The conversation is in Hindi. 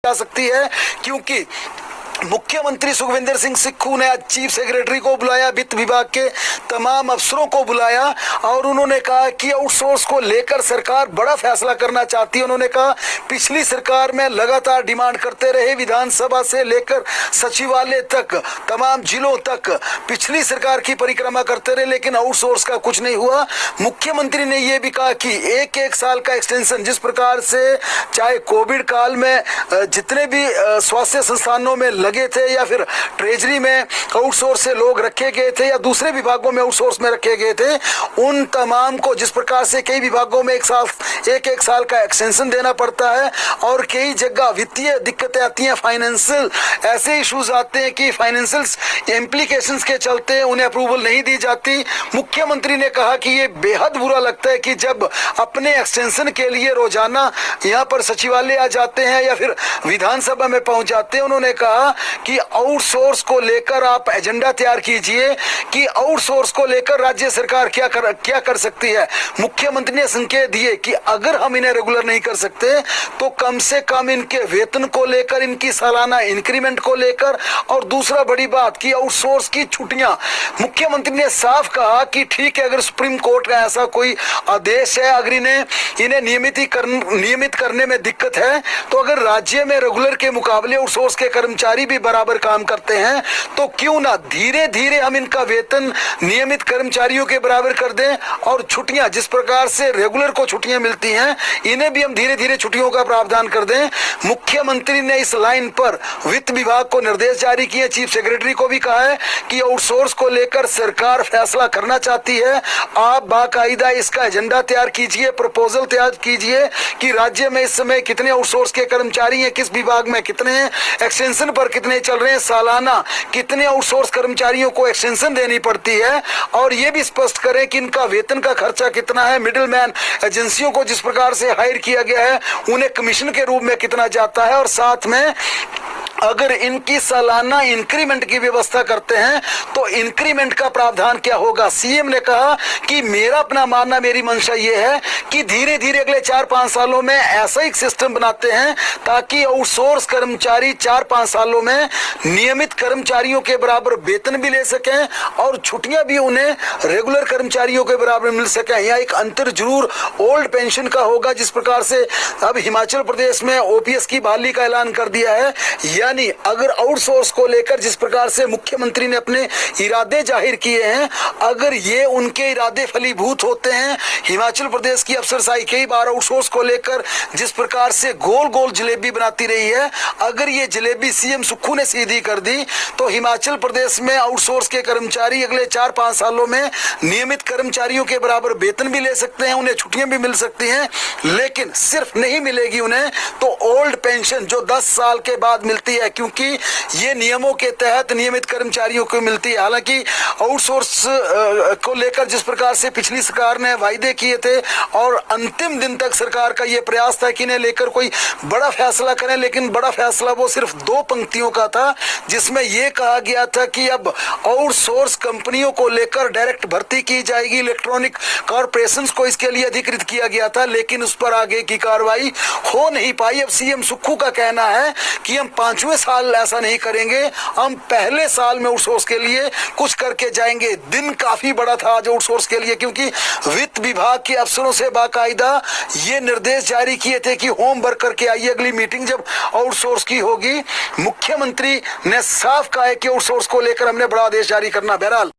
जा सकती है, क्योंकि मुख्यमंत्री सुखविंदर सिंह सुक्खू ने आज चीफ सेक्रेटरी को बुलाया, वित्त विभाग के तमाम अफसरों को बुलाया और उन्होंने कहा कि आउटसोर्स को लेकर सरकार बड़ा फैसला करना चाहती है। उन्होंने कहा पिछली सरकार में लगातार डिमांड करते रहे, विधानसभा से लेकर सचिवालय तक, तमाम जिलों तक पिछली सरकार की परिक्रमा करते रहे, लेकिन आउटसोर्स का कुछ नहीं हुआ। मुख्यमंत्री ने यह भी कहा कि एक एक साल का एक्सटेंशन, जिस प्रकार से चाहे कोविड काल में जितने भी स्वास्थ्य संस्थानों में लगे थे या फिर ट्रेजरी में आउटसोर्स से लोग रखे गए थे या दूसरे विभागों में आउटसोर्स में रखे गए थे, उन तमाम को जिस प्रकार से कई विभागों में एक साल का एक्सटेंशन देना पड़ता है और कई जगह वित्तीय दिक्कतें आती हैं, फाइनेंशियल ऐसे इश्यूज आते हैं कि फाइनेंशियल इम्प्लीकेशंस के चलते उन्हें अप्रूवल नहीं दी जाती। मुख्यमंत्री ने कहा कि ये बेहद बुरा लगता है कि जब अपने एक्सटेंशन के लिए रोजाना यहाँ पर सचिवालय आ जाते हैं या फिर विधानसभा में पहुंच जाते हैं। उन्होंने कहा कि आउटसोर्स को लेकर आप एजेंडा तैयार कीजिए कि आउटसोर्स को लेकर राज्य सरकार क्या कर सकती है। मुख्यमंत्री ने संकेत दिए कि अगर हम इन्हें रेगुलर नहीं कर सकते तो कम से कम इनके वेतन को लेकर, इनकी सालाना इंक्रीमेंट को लेकर, और दूसरा बड़ी बात कि आउटसोर्स की छुट्टियां, मुख्यमंत्री ने साफ कहा कि ठीक है अगर सुप्रीम कोर्ट का ऐसा कोई आदेश है, अगर इन्हें नियमित करने में दिक्कत है, तो अगर राज्य में रेगुलर के मुकाबले आउटसोर्स के कर्मचारी भी बराबर काम करते हैं तो क्यों ना धीरे धीरे हम इनका वेतन नियमित कर्मचारियों के बराबर कर दें और छुट्टियां जिस प्रकार से रेगुलर को छुट्टियां मिलती हैं, इन्हें भी हम धीरे धीरे छुट्टियों का प्रावधान कर दें। मुख्यमंत्री ने इस लाइन पर वित्त विभाग को निर्देश जारी किए, चीफ सेक्रेटरी को भी कहा है कि आउटसोर्स को लेकर सरकार फैसला करना चाहती है, आप बाकायदा इसका एजेंडा तैयार कीजिए, प्रपोजल तैयार कीजिए कि राज्य में इस समय कितने आउटसोर्स के कर्मचारी हैं, किस विभाग में कितने हैं, एक्सटेंशन पर कितने चल रहे हैं, सालाना कितने आउटसोर्स कर्मचारियों को एक्सटेंशन देनी पड़ती है, और ये भी स्पष्ट करें कि इनका वेतन का खर्चा कितना है, मिडिलमैन एजेंसियों को जिस प्रकार से हायर किया गया है उन्हें कमीशन के रूप में कितना जाता है, और साथ में अगर इनकी सालाना इंक्रीमेंट की व्यवस्था करते हैं तो इंक्रीमेंट का प्रावधान क्या होगा। सीएम ने कहा कि मेरा अपना मानना, मेरी मंशा ये है कि धीरे धीरे अगले 4-5 सालों में ऐसा एक सिस्टम बनाते हैं ताकि आउटसोर्स कर्मचारी 4-5 सालों में नियमित कर्मचारियों के बराबर वेतन भी ले सकें और छुट्टियां भी उन्हें रेगुलर कर्मचारियों के बराबर मिल सकें। यहाँ एक अंतर जरूर ओल्ड पेंशन का होगा, जिस प्रकार से अब हिमाचल प्रदेश में ओपीएस की बहाली का ऐलान कर दिया है। यानी अगर आउटसोर्स को लेकर जिस प्रकार से मुख्यमंत्री ने अपने इरादे जाहिर किए हैं, अगर ये उनके इरादे फलीभूत होते हैं, हिमाचल प्रदेश की अफसरशाही कई बार आउटसोर्स को लेकर जिस प्रकार से गोल गोल जलेबी बनाती रही है, अगर ये जलेबी सीएम सुक्खू ने सीधी कर दी तो हिमाचल प्रदेश में आउटसोर्स के कर्मचारी अगले 4-5 सालों में नियमित कर्मचारियों के बराबर वेतन भी ले सकते हैं, उन्हें छुट्टियां भी मिल सकती हैं, लेकिन सिर्फ नहीं मिलेगी उन्हें तो ओल्ड पेंशन जो 10 साल के बाद मिलती है, क्योंकि ये नियमों के तहत नियमित कर्मचारियों को मिलती है। हालांकि आउटसोर्स को लेकर जिस प्रकार से पिछली सरकार ने वायदे किए थे और अंतिम दिन तक सरकार का ये प्रयास था कि इन्हें लेकर कोई बड़ा फैसला करें, लेकिन बड़ा फैसला वो सिर्फ 2 पंक्तियों का था, जिसमें यह कहा गया था कि अब आउटसोर्स कंपनियों को लेकर डायरेक्ट भर्ती की जाएगी, इलेक्ट्रॉनिक कॉर्पोरेशंस को इसके लिए अधिकृत किया गया था, लेकिन उस पर आगे की कार्रवाई हो नहीं पाई। अब सीएम सुक्खू का कहना है कि हम 5वें साल ऐसा नहीं करेंगे, हम पहले साल में आउटसोर्स के लिए कुछ करके जाएंगे। दिन काफी बड़ा था आज आउटसोर्स के लिए, क्योंकि वित्त विभाग के अफसरों से बाकायदा ये निर्देश जारी किए थे कि होम वर्क करके आइए, अगली मीटिंग जब आउटसोर्स की होगी। मुख्यमंत्री ने साफ कहा है कि आउटसोर्स को लेकर हमने बड़ा आदेश जारी करना। बहरहाल